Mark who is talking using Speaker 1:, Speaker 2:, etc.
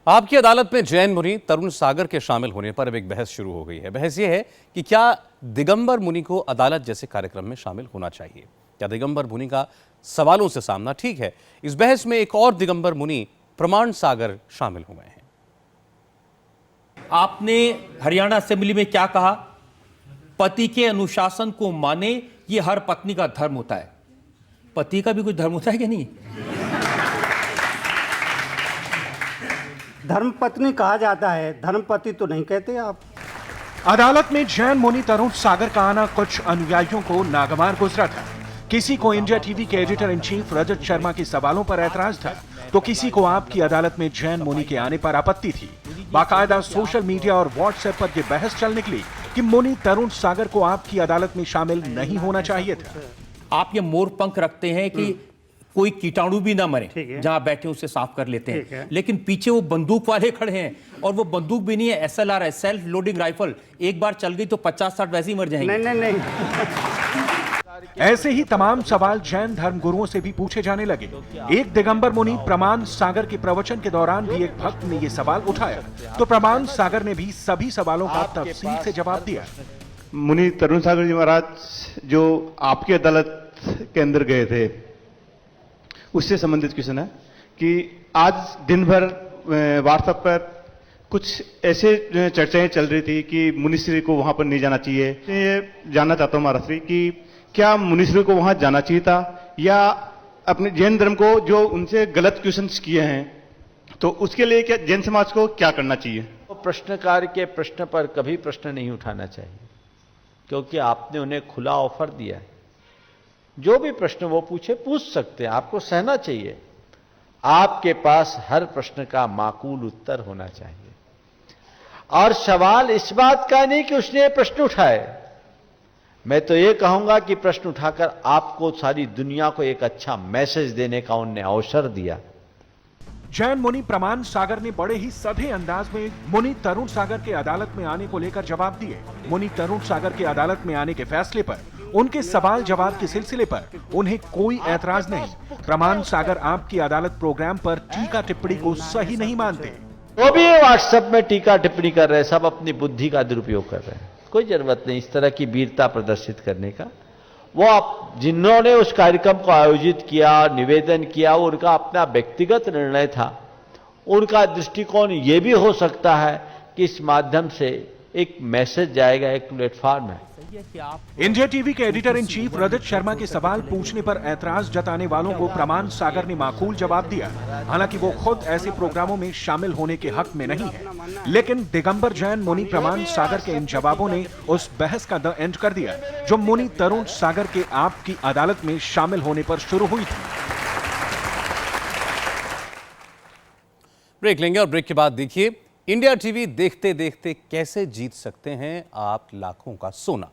Speaker 1: आपकी अदालत में जैन मुनि तरुण सागर के शामिल होने पर अब एक बहस शुरू हो गई है। बहस यह है कि क्या दिगंबर मुनि को अदालत जैसे कार्यक्रम में शामिल होना चाहिए। क्या दिगंबर मुनि का सवालों से सामना ठीक है। इस बहस में एक और दिगंबर मुनि प्रमाण सागर शामिल हुए हैं।
Speaker 2: आपने हरियाणा असेंबली में क्या कहा? पति के अनुशासन को माने, ये हर पत्नी का धर्म होता है। पति का भी कुछ धर्म होता है कि नहीं?
Speaker 3: धर्मपत्नी कहा जाता है, धर्मपति तो नहीं कहते आप।
Speaker 4: अदालत में जैन मुनि तरुण सागर का आना कुछ अनुयायियों को नागवार गुजरा था। किसी को इंडिया टीवी के editor in chief Rajat Sharma के सवालों पर ऐतराज था, तो किसी को आपकी अदालत में जैन मुनि के आने पर आपत्ति थी। बाकायदा सोशल मीडिया और व्हाट्सएप पर यह बहस चल निकली कि मुनि तरुण सागर को आपकी अदालत में शामिल नहीं होना चाहिए था।
Speaker 2: आप ये मोर पंख रखते हैं कि कोई कीटाणु भी ना मरे, जहां बैठे उसे साफ कर लेते हैं, लेकिन पीछे वो बंदूक वाले खड़े हैं और वो बंदूक भी नहीं है, एसएलआर है, सेल्फ लोडिंग राइफल। एक बार चल गई तो 50-60 वैसे ही मर जाएंगे।
Speaker 3: नहीं।
Speaker 4: ऐसे ही तमाम सवाल जैन धर्म गुरुओं से भी पूछे जाने लगे। एक दिगंबर मुनि प्रमाण सागर के प्रवचन के दौरान भी एक भक्त ने ये सवाल उठाया, तो प्रमाण सागर ने भी सभी सवालों का तफसील से जवाब दिया।
Speaker 5: मुनि तरुण सागर जी महाराज जो आपकी अदालत के अंदर गए थे, उससे संबंधित क्वेश्चन है कि आज दिन भर व्हाट्सएप पर कुछ ऐसे चर्चाएं चल रही थी कि मुनिश्री को वहां पर नहीं जाना चाहिए। ये जानना चाहता हूं महाराज कि क्या मुनिश्री को वहां जाना चाहिए था, या अपने जैन धर्म को जो उनसे गलत क्वेश्चंस किए हैं, तो उसके लिए क्या जैन समाज को क्या करना चाहिए?
Speaker 6: तो प्रश्नकार के प्रश्न पर कभी प्रश्न नहीं उठाना चाहिए, क्योंकि आपने उन्हें खुला ऑफर दिया है। जो भी प्रश्न वो पूछ सकते हैं, आपको सहना चाहिए। आपके पास हर प्रश्न का माकूल उत्तर होना चाहिए, और सवाल इस बात का नहीं कि उसने प्रश्न उठाए। मैं तो ये कहूंगा कि प्रश्न उठाकर आपको सारी दुनिया को एक अच्छा मैसेज देने का उनने अवसर दिया।
Speaker 4: जैन मुनि प्रमाण सागर ने बड़े ही सधे अंदाज में मुनि तरुण सागर के अदालत में आने को लेकर जवाब दिए। मुनि तरुण सागर के अदालत में आने के फैसले पर, उनके सवाल जवाब के सिलसिले पर उन्हें कोई ऐतराज नहीं। प्रमाण सागर आपकी अदालत प्रोग्राम पर टीका टिप्पणी को सही नहीं मानते।
Speaker 6: तो भी व्हाट्सएप में टीका टिप्पणी कर रहे हैं, सब अपनी बुद्धि का दुरुपयोग कर रहे हैं। कोई जरूरत नहीं इस तरह की वीरता प्रदर्शित करने का। वो आप जिन्होंने उस कार्यक्रम को आयोजित किया, निवेदन किया, वो उनका अपना व्यक्तिगत निर्णय था। उनका दृष्टिकोण ये भी हो सकता है कि इस माध्यम से एक मैसेज जाएगा, एक प्लेटफॉर्म है।
Speaker 4: इंडिया टीवी के editor in chief Rajat Sharma के सवाल पूछने पर ऐतराज जताने वालों को प्रमाण सागर ने माकूल जवाब दिया। हालांकि वो खुद ऐसे प्रोग्रामों में शामिल होने के हक में नहीं है, लेकिन दिगंबर जैन मुनि प्रमाण सागर के इन जवाबों ने उस बहस का द एंड कर दिया जो मुनि तरुण सागर के आपकी अदालत में शामिल होने पर शुरू हुई थी।
Speaker 1: ब्रेक लेंगे और ब्रेक के बाद देखिए इंडिया टीवी देखते देखते कैसे जीत सकते हैं आप लाखों का सोना।